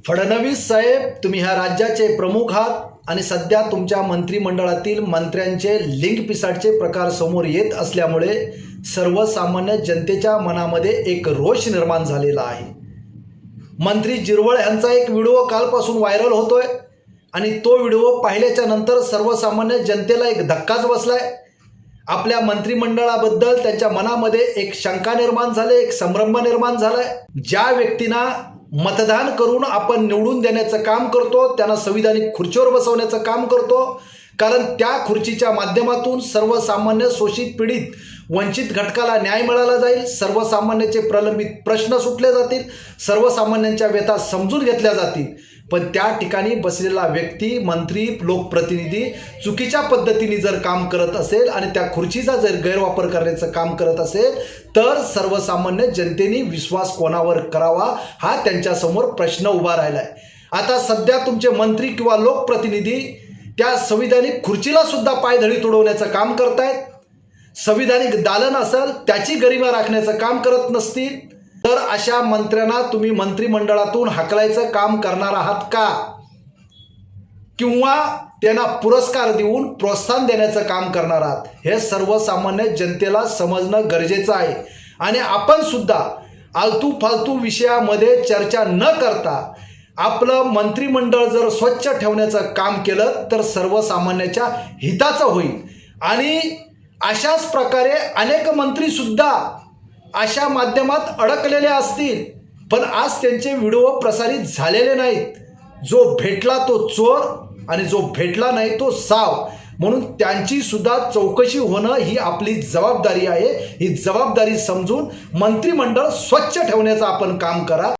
फडणवीस साहेब, तुम्ही ह्या राज्याचे प्रमुख आहात आणि सध्या तुमच्या मंत्रिमंडळातील मंत्र्यांचे लिंग पिसाटचे प्रकार समोर येत असल्यामुळे सर्वसामान्य जनतेच्या मनामध्ये एक रोष निर्माण झालेला आहे। मंत्री जिरवळ यांचा एक व्हिडिओ कालपासून व्हायरल होतोय आणि तो व्हिडिओ पाहिल्याच्या नंतर सर्वसामान्य जनतेला एक धक्काच बसलाय। आपल्या मंत्रिमंडळाबद्दल त्यांच्या मनामध्ये एक शंका निर्माण झाली, एक संभ्रम निर्माण झालाय। ज्या व्यक्तींना मतदान करून आपण निवडून देण्याचं काम करतो, त्यांना संविधानिक खुर्चीवर बसवण्याचं काम करतो, कारण त्या खुर्चीच्या माध्यमातून सर्वसामान्य शोषित पीडित वंचित घटकाला न्याय मिळाला जाईल, सर्वसामान्यांचे प्रलंबित प्रश्न सुटले जातील, सर्वसामान्यांच्या व्यथा समजून घेतल्या जातील। पण त्या ठिकाणी बसलेला व्यक्ती, मंत्री, लोकप्रतिनिधी चुकीच्या पद्धतीने जर काम करत असेल आणि त्या खुर्चीचा जर गैरवापर करण्याचं काम करत असेल तर सर्वसामान्य जनतेने विश्वास कोणावर करावा हा त्यांच्यासमोर प्रश्न उभा राहिलाय। आता सध्या तुमचे मंत्री किंवा लोकप्रतिनिधी त्या संविधानिक खुर्चीला सुद्धा पायधळी तुडवण्याचं काम करतायत। संविधानिक दालन असेल त्याची गरिमा राखण्याचं काम करत नसतील तर अशा मंत्र्यांना तुम्ही मंत्रिमंडळातून हाकलायचं काम करणार आहात का, किंवा त्यांना पुरस्कार देऊन प्रोत्साहन देण्याचं काम करणार आहात, हे सर्वसामान्य जनतेला समजणं गरजेचं आहे। आणि आपण सुद्धा आलतू फालतू विषयामध्ये चर्चा न करता आपलं मंत्रिमंडळ जर स्वच्छ ठेवण्याचं काम केलं तर सर्वसामान्याच्या हिताचं होईल। आणि अशाच प्रकारे अनेक मंत्री सुद्धा अशा माध्यमात अडकलेले असतील, पण आज त्यांचे व्हिडिओ प्रसारित झालेले नाहीत। जो भेटला तो चोर आणि जो भेटला नाही तो साव, म्हणून त्यांची सुद्धा चौकशी होणं ही आपली जबाबदारी आहे। ही जबाबदारी समजून मंत्रिमंडळ स्वच्छ ठेवण्याचं आपण काम करा।